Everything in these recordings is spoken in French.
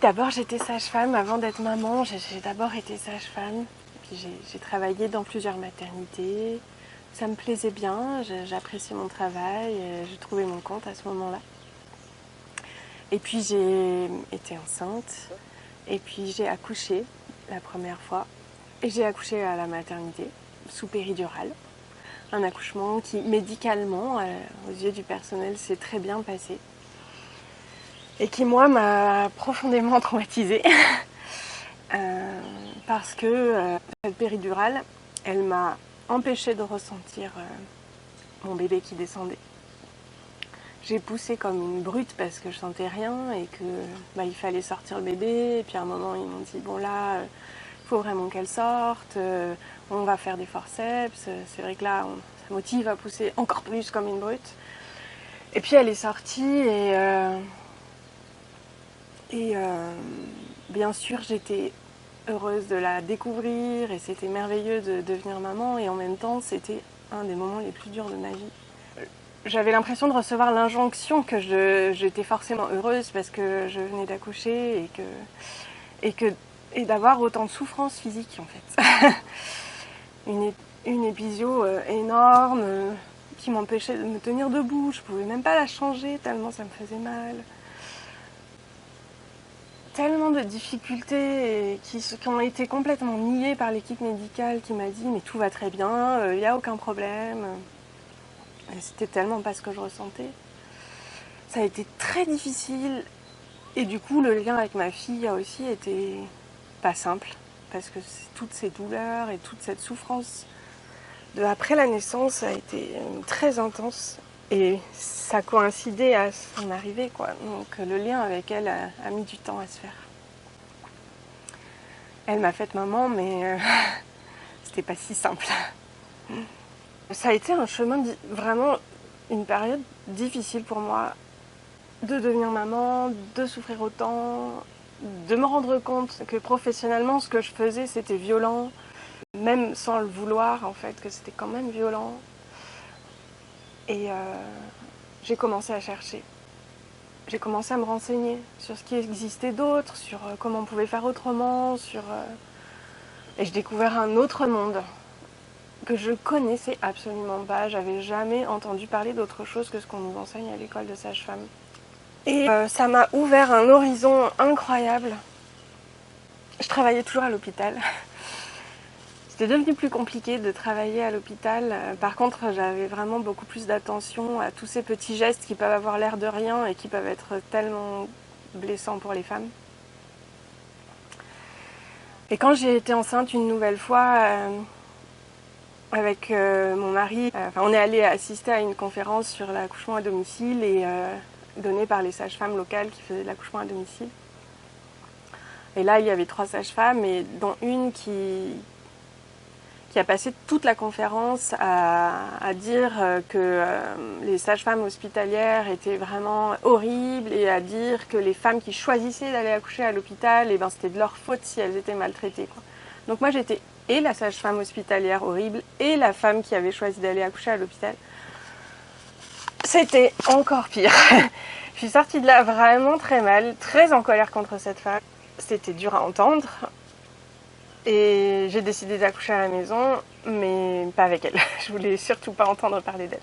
D'abord j'étais sage-femme, avant d'être maman, j'ai d'abord été sage-femme. Puis j'ai travaillé dans plusieurs maternités. Ça me plaisait bien, j'appréciais mon travail, je trouvais mon compte à ce moment-là. Et puis j'ai été enceinte, et puis j'ai accouché la première fois. Et j'ai accouché à la maternité, sous péridurale. Un accouchement qui, médicalement, aux yeux du personnel, s'est très bien passé. Et qui, moi, m'a profondément traumatisée. Parce que cette péridurale, elle m'a empêchée de ressentir mon bébé qui descendait. J'ai poussé comme une brute parce que je sentais rien et que il fallait sortir le bébé. Et puis à un moment, ils m'ont dit, bon là, il faut vraiment qu'elle sorte, on va faire des forceps. C'est vrai que là, ça motive à pousser encore plus comme une brute. Et puis elle est sortie et bien sûr, j'étais heureuse de la découvrir et c'était merveilleux de devenir maman. Et en même temps, c'était un des moments les plus durs de ma vie. J'avais l'impression de recevoir l'injonction que j'étais forcément heureuse parce que je venais d'accoucher et d'avoir autant de souffrance physique en fait. une épisio énorme qui m'empêchait de me tenir debout. Je pouvais même pas la changer tellement ça me faisait mal. Tellement de difficultés qui ont été complètement niées par l'équipe médicale qui m'a dit mais tout va très bien, il n'y a aucun problème. Et c'était tellement pas ce que je ressentais. Ça a été très difficile et du coup le lien avec ma fille a aussi été pas simple parce que toutes ces douleurs et toute cette souffrance après la naissance a été très intense et ça coïncidait à son arrivée quoi. Donc le lien avec elle a mis du temps à se faire. Elle m'a faite maman mais c'était pas si simple. Ça a été un chemin, vraiment une période difficile pour moi de devenir maman, de souffrir autant, de me rendre compte que professionnellement ce que je faisais c'était violent, même sans le vouloir en fait, que c'était quand même violent. Et j'ai commencé à chercher. J'ai commencé à me renseigner sur ce qui existait d'autre, sur comment on pouvait faire autrement, et j'ai découvert un autre monde que je connaissais absolument pas. J'avais jamais entendu parler d'autre chose que ce qu'on nous enseigne à l'école de sage-femme. Et ça m'a ouvert un horizon incroyable. Je travaillais toujours à l'hôpital. C'était devenu plus compliqué de travailler à l'hôpital. Par contre, j'avais vraiment beaucoup plus d'attention à tous ces petits gestes qui peuvent avoir l'air de rien et qui peuvent être tellement blessants pour les femmes. Et quand j'ai été enceinte une nouvelle fois, avec mon mari, on est allé assister à une conférence sur l'accouchement à domicile et donnée par les sages-femmes locales qui faisaient l'accouchement à domicile. Et là, il y avait 3 sages-femmes, et dont une qui a passé toute la conférence à dire que les sages-femmes hospitalières étaient vraiment horribles et à dire que les femmes qui choisissaient d'aller accoucher à l'hôpital, c'était de leur faute si elles étaient maltraitées, quoi. Donc moi, j'étais et la sage-femme hospitalière horrible et la femme qui avait choisi d'aller accoucher à l'hôpital. C'était encore pire. Je suis sortie de là vraiment très mal, très en colère contre cette femme. C'était dur à entendre. Et j'ai décidé d'accoucher à la maison, mais pas avec elle. Je voulais surtout pas entendre parler d'elle.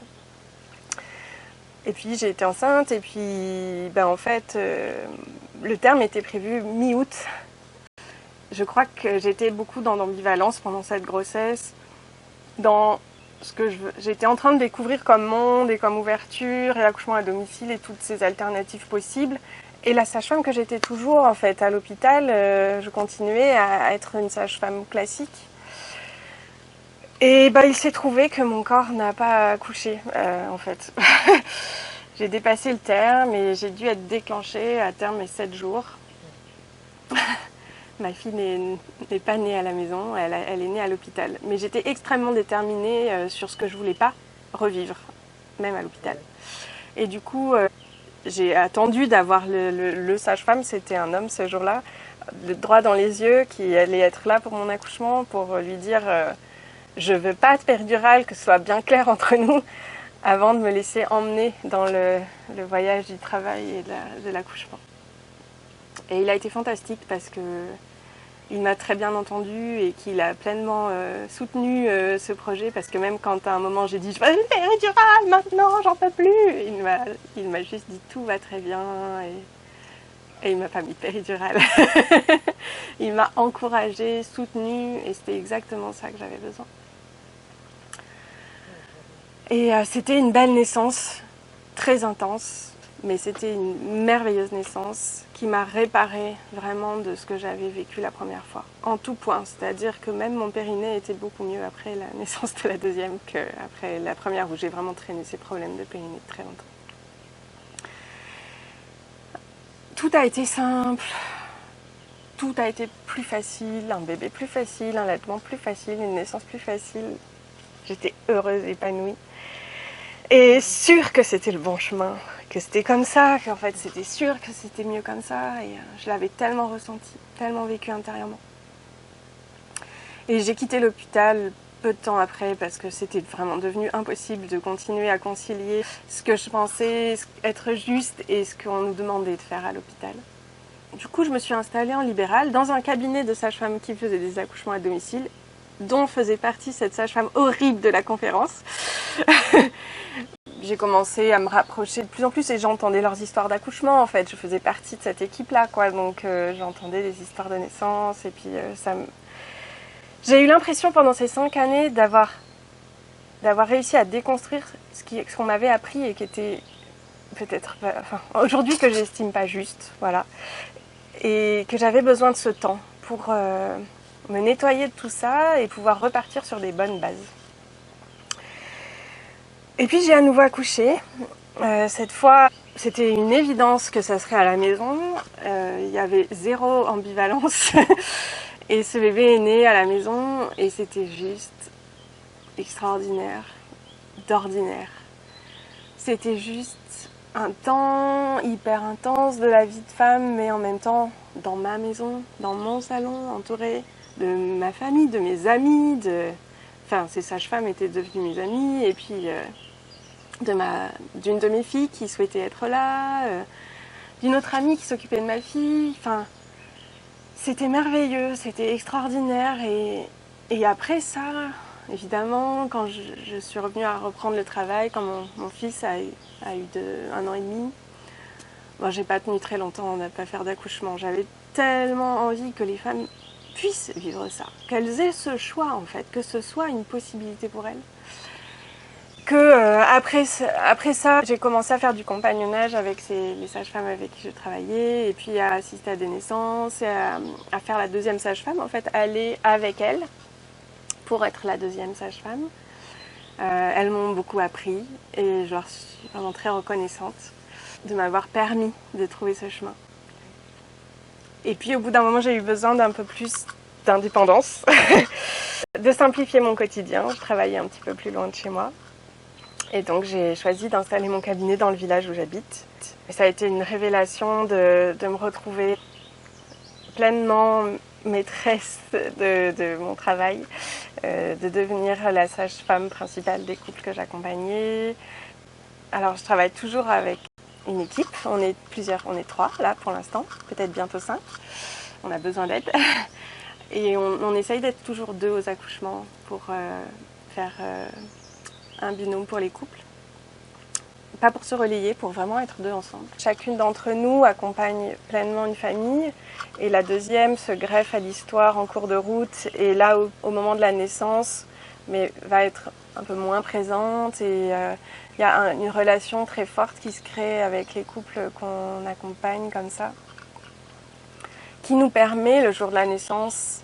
Et puis j'ai été enceinte, et puis en fait, le terme était prévu mi-août. Je crois que j'étais beaucoup dans l'ambivalence pendant cette grossesse, dans ce que j'étais en train de découvrir comme monde et comme ouverture, et l'accouchement à domicile et toutes ces alternatives possibles. Et la sage-femme que j'étais toujours en fait à l'hôpital, je continuais à être une sage-femme classique. Et il s'est trouvé que mon corps n'a pas accouché en fait. J'ai dépassé le terme et j'ai dû être déclenchée à terme mes 7 jours. Ma fille n'est pas née à la maison, elle est née à l'hôpital. Mais j'étais extrêmement déterminée sur ce que je voulais pas revivre, même à l'hôpital. Et du coup, j'ai attendu d'avoir le sage-femme, c'était un homme ce jour-là, droit dans les yeux, qui allait être là pour mon accouchement, pour lui dire je veux pas de péridurale, que ce soit bien clair entre nous, avant de me laisser emmener dans le voyage du travail et de l'accouchement. Et il a été fantastique parce que il m'a très bien entendu et qu'il a pleinement soutenu ce projet, parce que même quand à un moment j'ai dit je veux une péridurale maintenant, j'en peux plus, il m'a juste dit tout va très bien, et il m'a pas mis de péridurale. Il m'a encouragée, soutenue, et c'était exactement ça que j'avais besoin. Et c'était une belle naissance, très intense, mais c'était une merveilleuse naissance qui m'a réparée vraiment de ce que j'avais vécu la première fois, en tout point. C'est-à-dire que même mon périnée était beaucoup mieux après la naissance de la deuxième qu'après la première, où j'ai vraiment traîné ces problèmes de périnée très longtemps. Tout a été simple, tout a été plus facile, un bébé plus facile, un allaitement plus facile, une naissance plus facile. J'étais heureuse, épanouie. Et sûre que c'était le bon chemin, que c'était comme ça, qu'en fait c'était sûr que c'était mieux comme ça, et je l'avais tellement ressenti, tellement vécu intérieurement. Et j'ai quitté l'hôpital peu de temps après parce que c'était vraiment devenu impossible de continuer à concilier ce que je pensais être juste et ce qu'on nous demandait de faire à l'hôpital. Du coup, je me suis installée en libéral dans un cabinet de sage-femme qui faisait des accouchements à domicile, dont faisait partie cette sage-femme horrible de la conférence. J'ai commencé à me rapprocher de plus en plus et j'entendais leurs histoires d'accouchement, en fait. Je faisais partie de cette équipe-là, quoi. Donc j'entendais des histoires de naissance et puis j'ai eu l'impression pendant ces 5 années d'avoir réussi à déconstruire ce qu'on m'avait appris et qui était peut-être, enfin, aujourd'hui que j'estime pas juste, voilà. Et que j'avais besoin de ce temps pour me nettoyer de tout ça et pouvoir repartir sur des bonnes bases. Et puis j'ai à nouveau accouché. Cette fois, c'était une évidence que ça serait à la maison. Il y avait zéro ambivalence. Et ce bébé est né à la maison et c'était juste extraordinaire, d'ordinaire. C'était juste un temps hyper intense de la vie de femme, mais en même temps dans ma maison, dans mon salon, entourée de ma famille, de mes amis, enfin ces sages-femmes étaient devenues mes amies, et puis d'une de mes filles qui souhaitait être là, d'une autre amie qui s'occupait de ma fille, enfin c'était merveilleux, c'était extraordinaire. Et après ça, évidemment, quand je suis revenue à reprendre le travail, quand mon fils a eu 1 an et demi, bon, j'ai pas tenu très longtemps à pas faire d'accouchement. J'avais tellement envie que les femmes puissent vivre ça, qu'elles aient ce choix en fait, que ce soit une possibilité pour elles. Après ça, j'ai commencé à faire du compagnonnage avec les sages-femmes avec qui je travaillais, et puis à assister à des naissances, et à faire la deuxième sage-femme, en fait, aller avec elles pour être la deuxième sage-femme. Elles m'ont beaucoup appris et je leur suis vraiment très reconnaissante de m'avoir permis de trouver ce chemin. Et puis au bout d'un moment, j'ai eu besoin d'un peu plus d'indépendance, de simplifier mon quotidien. Je travaillais un petit peu plus loin de chez moi. Et donc j'ai choisi d'installer mon cabinet dans le village où j'habite. Et ça a été une révélation de me retrouver pleinement maîtresse de mon travail, de devenir la sage-femme principale des couples que j'accompagnais. Alors je travaille toujours avec une équipe, on est 3 là pour l'instant, peut-être bientôt 5. On a besoin d'aide. Et on essaye d'être toujours 2 aux accouchements pour faire un binôme pour les couples. Pas pour se relayer, pour vraiment être 2 ensemble. Chacune d'entre nous accompagne pleinement une famille et la deuxième se greffe à l'histoire en cours de route et là au moment de la naissance, mais va être un peu moins présente, et il y a une relation très forte qui se crée avec les couples qu'on accompagne comme ça, qui nous permet le jour de la naissance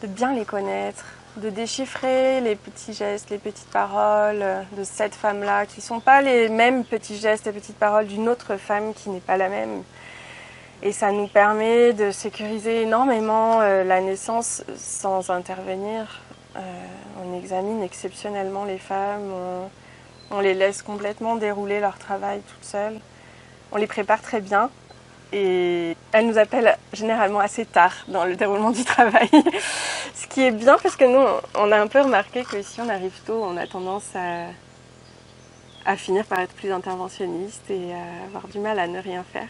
de bien les connaître, de déchiffrer les petits gestes, les petites paroles de cette femme-là, qui ne sont pas les mêmes petits gestes et petites paroles d'une autre femme qui n'est pas la même. Et ça nous permet de sécuriser énormément la naissance sans intervenir. On examine exceptionnellement les femmes, on les laisse complètement dérouler leur travail toutes seules. On les prépare très bien. Et elle nous appelle généralement assez tard dans le déroulement du travail. Ce qui est bien parce que nous, on a un peu remarqué que si on arrive tôt, on a tendance à finir par être plus interventionniste et à avoir du mal à ne rien faire.